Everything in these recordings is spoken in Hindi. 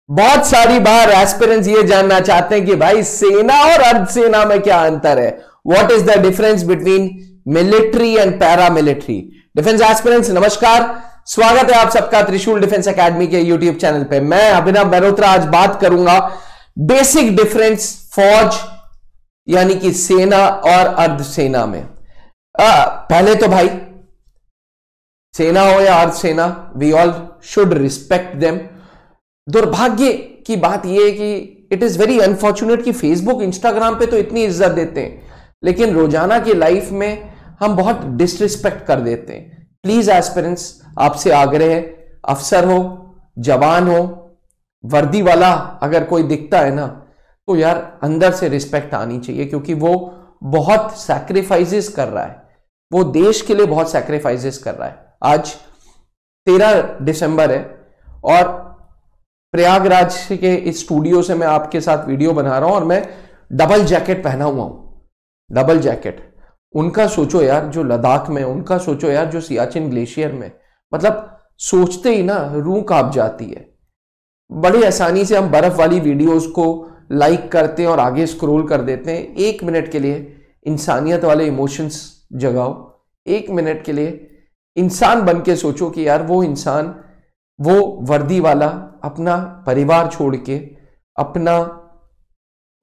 बहुत सारी बार एस्पिरेंट्स ये जानना चाहते हैं कि भाई सेना और अर्धसेना में क्या अंतर है, what is the difference between military and paramilitary. Defence aspirants नमस्कार, स्वागत है आप सबका त्रिशूल डिफेंस एकेडमी के यूट्यूब चैनल पे। मैं अभिनव मेहरोत्रा आज बात करूंगा बेसिक डिफरेंस फौज यानी कि सेना और अर्धसेना में। पहले तो भाई सेना हो या अर्धसेना, we all should respect them. दुर्भाग्य की बात यह है कि इट इज वेरी अनफॉर्चुनेट कि फेसबुक इंस्टाग्राम पे तो इतनी इज्जत देते हैं, लेकिन रोजाना की लाइफ में हम बहुत डिसरिस्पेक्ट कर देते हैं। प्लीज एस्पिरेंट्स, आपसे आग्रह है, अफसर हो, जवान हो, वर्दी वाला अगर कोई दिखता है ना, तो यार अंदर से रिस्पेक्ट आनी चाहिए, क्योंकि वो बहुत सैक्रिफाइसेस कर रहा है, वो देश के लिए बहुत सैक्रिफाइसेस कर रहा है। आज 13 दिसंबर है और प्रयागराज के इस स्टूडियो से मैं आपके साथ वीडियो बना रहा हूं और मैं डबल जैकेट पहना हुआ हूं। डबल जैकेट उनका सोचो यार जो लद्दाख में, उनका सोचो यार जो सियाचिन ग्लेशियर में, मतलब सोचते ही ना रूह कांप जाती है। बड़ी आसानी से हम बर्फ वाली वीडियोस को लाइक करते हैं और आगे स्क्रॉल कर देते हैं। एक मिनट के लिए इंसानियत वाले इमोशंस जगाओ, एक मिनट के लिए इंसान बन के सोचो कि यार वो इंसान, वो वर्दी वाला अपना परिवार छोड़ के, अपना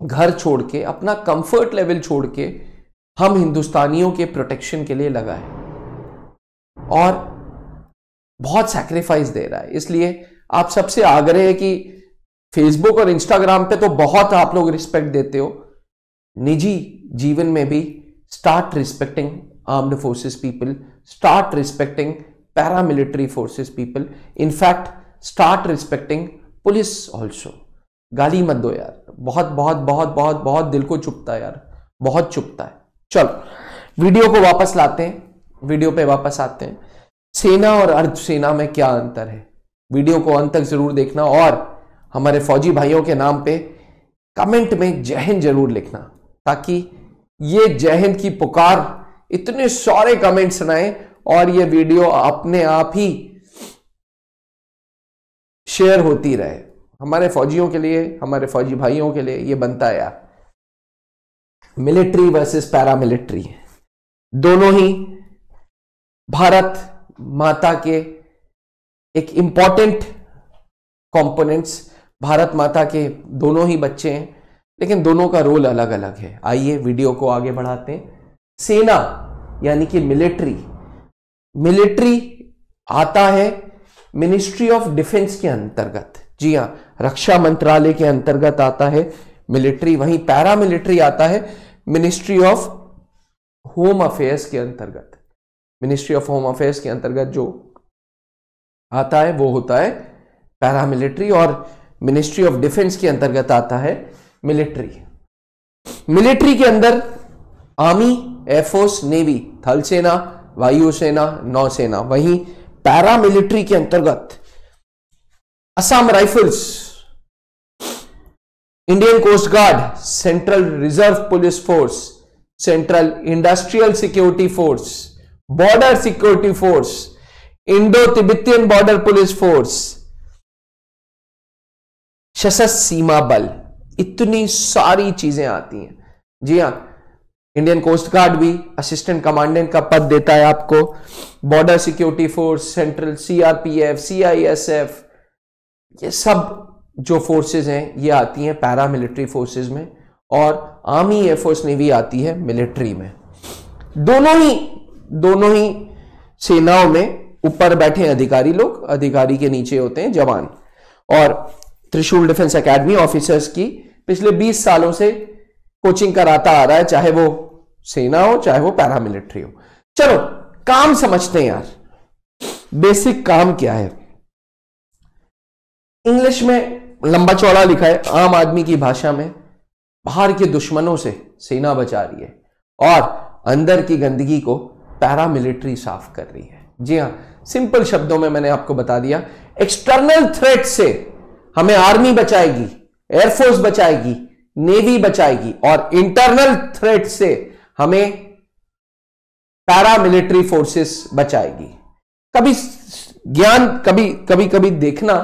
घर छोड़ के, अपना कंफर्ट लेवल छोड़ के हम हिंदुस्तानियों के प्रोटेक्शन के लिए लगा है और बहुत सैक्रिफाइस दे रहा है। इसलिए आप सबसे आग्रह है कि फेसबुक और इंस्टाग्राम पे तो बहुत आप लोग रिस्पेक्ट देते हो, निजी जीवन में भी start respecting armed forces people, start respecting paramilitary forces people, in fact start respecting police also. गाली मत दो यार, बहुत बहुत बहुत बहुत बहुत दिल को चुभता है यार, बहुत चुभता है। चलो वीडियो को वापस लाते हैं, वीडियो पे वापस आते हैं। सेना और अर्धसेना में क्या अंतर है, वीडियो को अंत तक जरूर देखना और हमारे फौजी भाइयों के नाम पे कमेंट में जय हिंद जरूर लिखना, ताकि ये जय हिंद की पुकार इतने सारे कमेंट्स सुनाए और ये वीडियो अपने आप ही शेयर होती रहे। हमारे फौजियों के लिए, हमारे फौजी भाइयों के लिए ये बनता है यार। मिलिट्री वर्सेस पैरामिलिट्री, दोनों ही भारत माता के एक इंपॉर्टेंट कंपोनेंट्स, भारत माता के दोनों ही बच्चे हैं, लेकिन दोनों का रोल अलग अलग है। आइए वीडियो को आगे बढ़ाते हैं। सेना यानी कि मिलिट्री, मिलिट्री आता है मिनिस्ट्री ऑफ डिफेंस के अंतर्गत, जी हां, रक्षा मंत्रालय के अंतर्गत आता है मिलिट्री। वहीं पैरामिलिट्री आता है मिनिस्ट्री ऑफ होम अफेयर्स के अंतर्गत। मिनिस्ट्री ऑफ होम अफेयर्स के अंतर्गत जो आता है वो होता है पैरामिलिट्री और मिनिस्ट्री ऑफ डिफेंस के अंतर्गत आता है मिलिट्री। मिलिट्री के अंदर आर्मी, एयरफोर्स, नेवी, थल सेना, वायुसेना, नौसेना। वहीं पैरामिलिट्री के अंतर्गत Assam Rifles, Indian Coast Guard, Central Reserve Police Force, Central Industrial Security Force, Border Security Force, Indo Tibetan Border Police Force, Sashastra Seema बल, इतनी सारी चीजें आती हैं। जी हां, इंडियन कोस्ट गार्ड भी असिस्टेंट कमांडेंट का पद देता है आपको, border Security force, central CRPF, CISF, ये सब जो फोर्सेस हैं ये आती हैं पैरामिलिट्री फोर्सेस में, और आर्मी, एयरफोर्स, नेवी आती है मिलिट्री में। दोनों ही सेनाओं में ऊपर बैठे अधिकारी लोग, अधिकारी के नीचे होते हैं जवान। और त्रिशूल डिफेंस एकेडमी ऑफिसर्स की पिछले 20 सालों से कोचिंग कराता आ रहा है, चाहे वो सेना हो चाहे वो पैरामिलिट्री हो। चलो काम समझते हैं यार, बेसिक काम क्या है। इंग्लिश में लंबा चौड़ा लिखा है, आम आदमी की भाषा में बाहर के दुश्मनों से सेना बचा रही है और अंदर की गंदगी को पैरामिलिट्री साफ कर रही है। जी हां, सिंपल शब्दों में मैंने आपको बता दिया। एक्सटर्नल थ्रेट से हमें आर्मी बचाएगी, एयरफोर्स बचाएगी, नेवी बचाएगी, और इंटरनल थ्रेट से हमें पैरामिलिट्री फोर्सेस बचाएगी। कभी ज्ञान, कभी कभी देखना,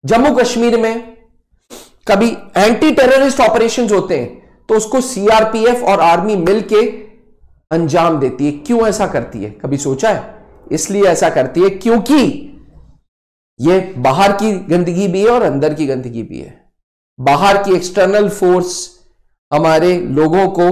जम्मू कश्मीर में कभी एंटी टेररिस्ट ऑपरेशंस होते हैं तो उसको सीआरपीएफ और आर्मी मिलके अंजाम देती है। क्यों ऐसा करती है, कभी सोचा है? इसलिए ऐसा करती है क्योंकि यह बाहर की गंदगी भी है और अंदर की गंदगी भी है। बाहर की एक्सटर्नल फोर्स हमारे लोगों को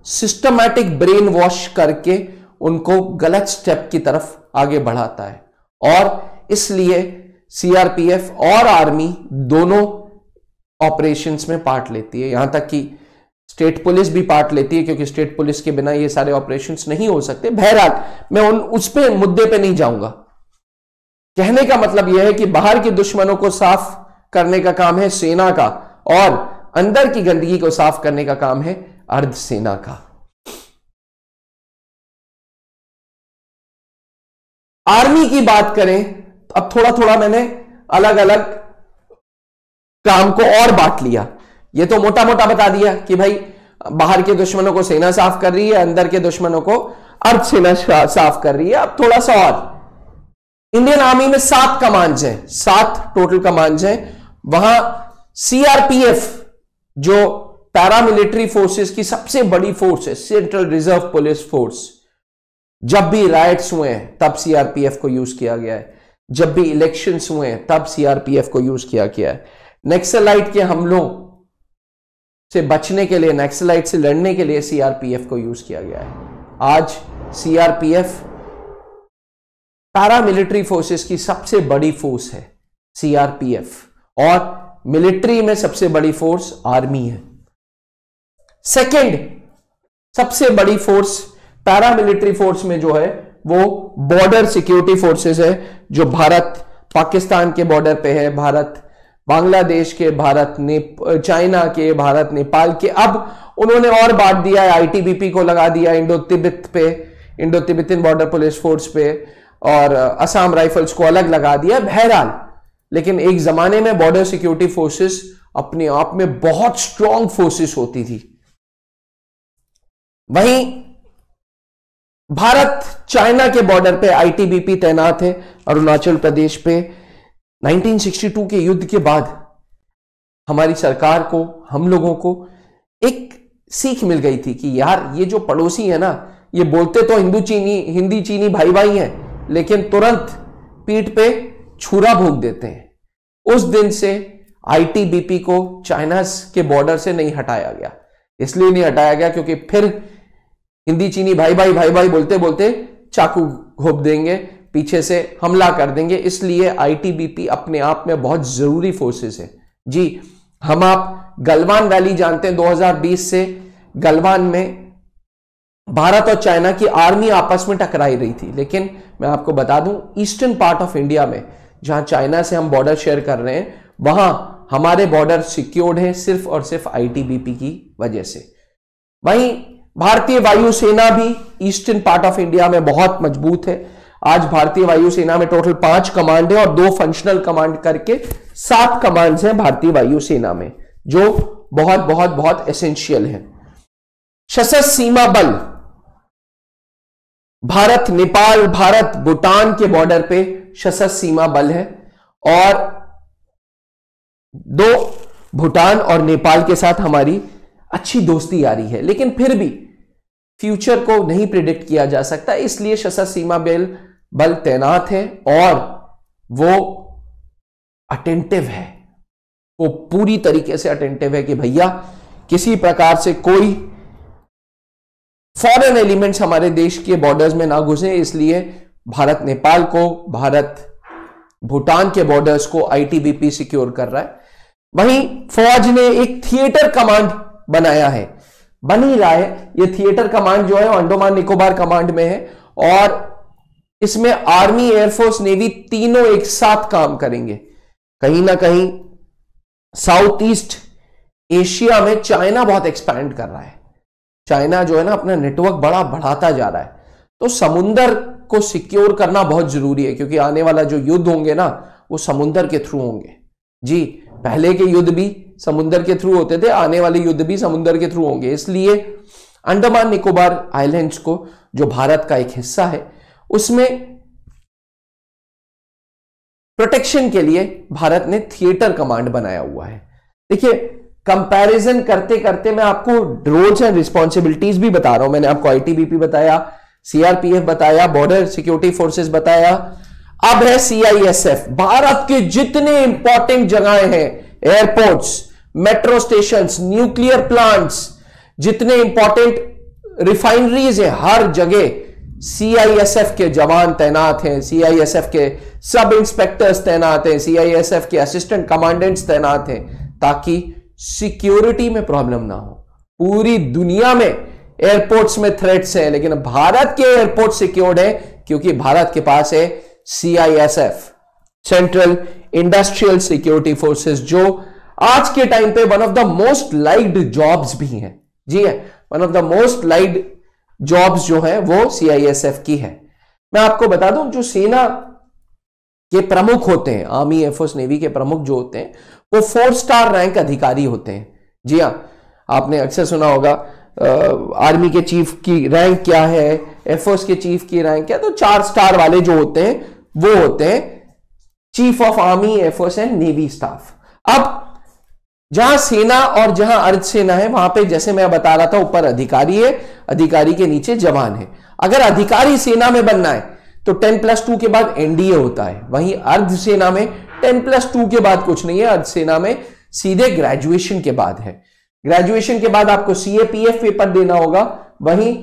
सिस्टमैटिक ब्रेन वॉश करके उनको गलत स्टेप की तरफ आगे बढ़ाता है, और इसलिए सीआरपीएफ और आर्मी दोनों ऑपरेशंस में पार्ट लेती है। यहां तक कि स्टेट पुलिस भी पार्ट लेती है, क्योंकि स्टेट पुलिस के बिना ये सारे ऑपरेशंस नहीं हो सकते। बहरहाल मैं उस पे मुद्दे पे नहीं जाऊंगा। कहने का मतलब यह है कि बाहर के दुश्मनों को साफ करने का काम है सेना का, और अंदर की गंदगी को साफ करने का काम है अर्धसेना का। आर्मी की बात करें, अब थोड़ा थोड़ा मैंने अलग अलग काम को और बांट लिया। ये तो मोटा मोटा बता दिया कि भाई बाहर के दुश्मनों को सेना साफ कर रही है, अंदर के दुश्मनों को अर्धसेना साफ कर रही है। अब थोड़ा सा और, इंडियन आर्मी में 7 कमांड्स हैं, 7 टोटल कमांड्स हैं। वहां सीआरपीएफ जो पैरामिलिट्री फोर्सेस की सबसे बड़ी फोर्स है, सेंट्रल रिजर्व पुलिस फोर्स, जब भी राइट्स हुए हैं तब सीआरपीएफ को यूज किया गया है, जब भी इलेक्शंस हुए हैं तब सीआरपीएफ को यूज किया गया है। नक्सलाइट के हमलों से बचने के लिए, नक्सलाइट से लड़ने के लिए सीआरपीएफ को यूज किया गया है। आज सीआरपीएफ पैरामिलिट्री फोर्सेस की सबसे बड़ी फोर्स है सीआरपीएफ, और मिलिट्री में सबसे बड़ी फोर्स आर्मी है। सेकंड सबसे बड़ी फोर्स पैरामिलिट्री फोर्स में जो है वो बॉर्डर सिक्योरिटी फोर्सेस है, जो भारत पाकिस्तान के बॉर्डर पे है, भारत बांग्लादेश के, भारत ने चाइना के, भारत नेपाल के। अब उन्होंने और बांट दिया है, आईटीबीपी को लगा दिया इंडो तिब्बत पे, Indo Tibetan border Police force पे, और असम राइफल्स को अलग लगा दिया। बहरहाल, लेकिन एक जमाने में बॉर्डर सिक्योरिटी फोर्सेस अपने आप में बहुत स्ट्रांग फोर्सेस होती थी। वहीं भारत चाइना के बॉर्डर पे आईटीबीपी तैनात है, अरुणाचल प्रदेश पे। 1962 के युद्ध के बाद हमारी सरकार को, हम लोगों को एक सीख मिल गई थी कि यार ये जो पड़ोसी है ना, ये बोलते तो हिंदी चीनी भाई भाई हैं, लेकिन तुरंत पीठ पे छुरा भोंक देते हैं। उस दिन से आईटीबीपी को चाइना के बॉर्डर से नहीं हटाया गया। इसलिए नहीं हटाया गया क्योंकि फिर हिंदी चीनी भाई भाई बोलते बोलते चाकू घोंप देंगे, पीछे से हमला कर देंगे। इसलिए आईटीबीपी अपने आप में बहुत जरूरी फोर्सेस है। जी, हम आप गलवान वैली जानते हैं, 2020 से गलवान में भारत और चाइना की आर्मी आपस में टकराई रही थी। लेकिन मैं आपको बता दूं, ईस्टर्न पार्ट ऑफ इंडिया में जहां चाइना से हम बॉर्डर शेयर कर रहे हैं, वहां हमारे बॉर्डर सिक्योर्ड है सिर्फ और सिर्फ आईटीबीपी की वजह से। वहीं भारतीय वायुसेना भी ईस्टर्न पार्ट ऑफ इंडिया में बहुत मजबूत है। आज भारतीय वायुसेना में टोटल 5 कमांड है और 2 फंक्शनल कमांड करके 7 कमांड्स हैं भारतीय वायुसेना में, जो बहुत बहुत बहुत एसेंशियल है। सशस्त्र सीमा बल भारत नेपाल, भारत भूटान के बॉर्डर पे सशस्त्र सीमा बल है, और 2 भूटान और नेपाल के साथ हमारी अच्छी दोस्ती आ रही है। लेकिन फिर भी फ्यूचर को नहीं प्रिडिक्ट किया जा सकता, इसलिए सशस्त्र सीमा बल तैनात है और वो अटेंटिव है, वो पूरी तरीके से अटेंटिव है कि भैया किसी प्रकार से कोई फॉरेन एलिमेंट्स हमारे देश के बॉर्डर्स में ना घुसे। इसलिए भारत नेपाल को, भारत भूटान के बॉर्डर्स को आईटीबीपी सिक्योर कर रहा है। वहीं फौज ने एक थिएटर कमांड बनाया है, बन ही रहा है। यह थिएटर कमांड जो है अंडमान निकोबार कमांड में है, और इसमें आर्मी, एयरफोर्स, नेवी तीनों एक साथ काम करेंगे। कहीं ना कहीं साउथ ईस्ट एशिया में चाइना बहुत एक्सपैंड कर रहा है। चाइना जो है ना अपना नेटवर्क बढ़ाता जा रहा है, तो समुंदर को सिक्योर करना बहुत जरूरी है, क्योंकि आने वाला जो युद्ध होंगे ना वो समुंदर के थ्रू होंगे। जी, पहले के युद्ध भी समुंदर के थ्रू होते थे, आने वाले युद्ध भी समुंदर के थ्रू होंगे। इसलिए अंडमान निकोबार आइलैंड्स को, जो भारत का एक हिस्सा है, उसमें प्रोटेक्शन के लिए भारत ने थिएटर कमांड बनाया हुआ है। देखिए, कंपैरिजन करते करते मैं आपको रोल्स एंड रिस्पॉन्सिबिलिटीज भी बता रहा हूं। मैंने आपको आईटीबीपी बताया, सीआरपीएफ बताया, बॉर्डर सिक्योरिटी फोर्सेस बताया, अब है सीआईएसएफ। भारत के जितने इंपॉर्टेंट जगहें हैं, airports, metro stations, nuclear plants, जितने इंपॉर्टेंट रिफाइनरीज है, हर जगह सीआईएसएफ के जवान तैनात हैं, सीआईएसएफ के सब इंस्पेक्टर्स तैनात हैं, सीआईएसएफ के असिस्टेंट कमांडेंट्स तैनात हैं, ताकि सिक्योरिटी में प्रॉब्लम ना हो। पूरी दुनिया में एयरपोर्ट्स में थ्रेट्स हैं, लेकिन भारत के एयरपोर्ट सिक्योर्ड है क्योंकि भारत के पास है CISF, central Industrial security forces, जो आज के टाइम पे one of the most liked jobs भी हैं। जी है, one of the most liked jobs जो है वो सीआईएसएफ की है। मैं आपको बता दूं, जो सेना के प्रमुख होते हैं, आर्मी, एयरफोर्स, नेवी के प्रमुख जो होते हैं, वो 4 स्टार रैंक अधिकारी होते हैं। जी हाँ, आपने अक्सर सुना होगा आर्मी के चीफ की रैंक क्या है, एयरफोर्स के चीफ की रैंक क्या है, तो 4 स्टार वाले जो होते हैं वो होते हैं chief of army, air force and navy staff. अब जहां सेना और जहां अर्धसेना है, वहां पे जैसे मैं बता रहा था, ऊपर अधिकारी है, अधिकारी के नीचे जवान है। अगर अधिकारी सेना में बनना है तो 10+2 के बाद एनडीए होता है। वहीं अर्धसेना में 10+2 के बाद कुछ नहीं है, अर्धसेना में सीधे ग्रेजुएशन के बाद है। ग्रेजुएशन के बाद आपको सीएपीएफ पेपर देना होगा। वहीं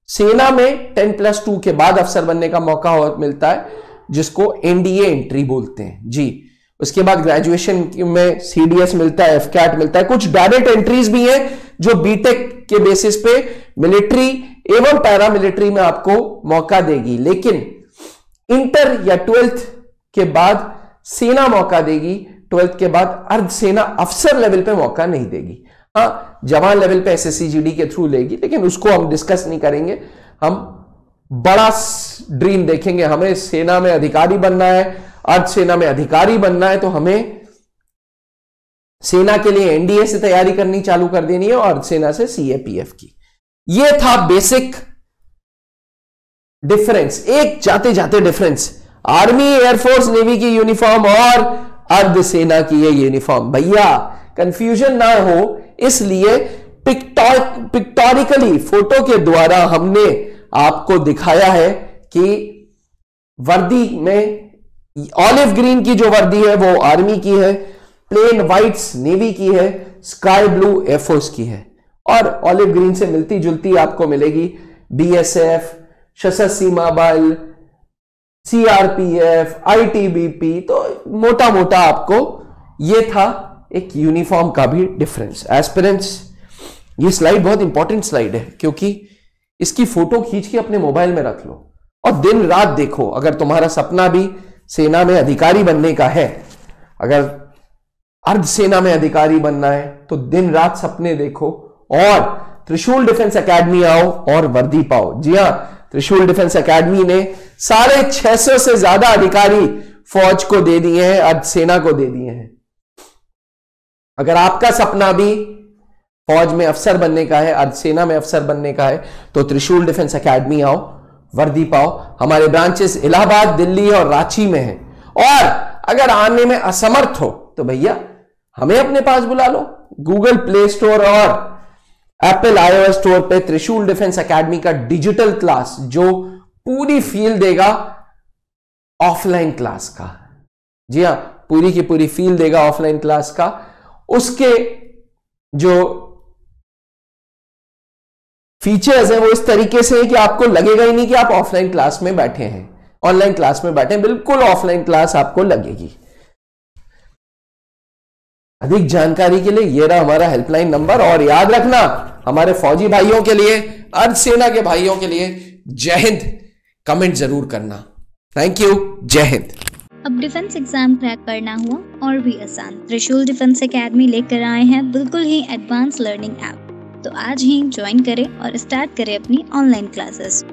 सेना में 10+2 के बाद अफसर बनने का मौका मिलता है, जिसको एनडीए एंट्री बोलते हैं। जी, उसके बाद ग्रेजुएशन में सीडीएस मिलता है, एफकैट मिलता है। कुछ डायरेक्ट एंट्रीज भी हैं जो बीटेक के बेसिस पे मिलिट्री एवं पैरामिलिट्री में आपको मौका देगी, लेकिन इंटर या 12th के बाद सेना मौका देगी, 12th के बाद अर्धसेना अफसर लेवल पे मौका नहीं देगी। हाँ, जवान लेवल पे एसएससी-जीडी के थ्रू लेगी, लेकिन उसको हम डिस्कस नहीं करेंगे। हम बड़ा ड्रीम देखेंगे, हमें सेना में अधिकारी बनना है, अर्धसेना में अधिकारी बनना है, तो हमें सेना के लिए एनडीए से तैयारी करनी चालू कर देनी है और अर्धसेना से सीएपीएफ की। यह था बेसिक डिफरेंस, एक जाते जाते डिफरेंस, आर्मी, एयरफोर्स, नेवी की यूनिफॉर्म और अर्धसेना की ये यूनिफॉर्म। भैया कंफ्यूजन ना हो, इसलिए पिक्टोरिकली फोटो के द्वारा हमने आपको दिखाया है कि वर्दी में ऑलिव ग्रीन की जो वर्दी है वो आर्मी की है, प्लेन व्हाइट्स नेवी की है, स्काई ब्लू एयरफोर्स की है, और ऑलिव ग्रीन से मिलती जुलती आपको मिलेगी बीएसएफ, सशस्त्र सीमा बल, सीआरपीएफ, आईटीबीपी। तो मोटा मोटा आपको ये था एक यूनिफॉर्म का भी डिफरेंस। एस्पिरेंट्स, ये स्लाइड बहुत इंपॉर्टेंट स्लाइड है, क्योंकि इसकी फोटो खींच के अपने मोबाइल में रख लो और दिन रात देखो। अगर तुम्हारा सपना भी सेना में अधिकारी बनने का है, अगर अर्धसेना में अधिकारी बनना है, तो दिन रात सपने देखो और त्रिशूल डिफेंस एकेडमी आओ और वर्दी पाओ। जी हां, त्रिशूल डिफेंस एकेडमी ने 650 से ज्यादा अधिकारी फौज को दे दिए हैं, अर्धसेना को दे दिए हैं। अगर आपका सपना भी फौज में अफसर बनने का है, अर्धसेना में अफसर बनने का है, तो त्रिशूल डिफेंस एकेडमी आओ, वर्दी पाओ। हमारे ब्रांचेस इलाहाबाद, दिल्ली और रांची में हैं। और अगर आने में असमर्थ हो तो भैया हमें अपने पास बुला लो। गूगल प्ले स्टोर और एप्पल iOS स्टोर पे त्रिशूल डिफेंस एकेडमी का डिजिटल क्लास, जो पूरी फील देगा ऑफलाइन क्लास का। जी हां, पूरी की पूरी फील देगा ऑफलाइन क्लास का। उसके जो फीचर्स हैं वो इस तरीके से है कि आपको लगेगा ही नहीं कि आप ऑफलाइन क्लास में बैठे हैं, ऑनलाइन क्लास में बैठे हैं, बिल्कुल ऑफलाइन क्लास आपको लगेगी। अधिक जानकारी के लिए ये रहा हमारा हेल्पलाइन नंबर। और याद रखना, हमारे फौजी भाइयों के लिए, अर्धसेना के भाइयों के लिए, जय हिंद कमेंट जरूर करना। थैंक यू, जय हिंद। अब डिफेंस एग्जाम क्रैक करना हुआ और भी आसान, त्रिशूल डिफेंस एकेडमी लेकर आए हैं बिल्कुल ही एडवांस लर्निंग ऐप। तो आज ही ज्वाइन करें और स्टार्ट करें अपनी ऑनलाइन क्लासेस।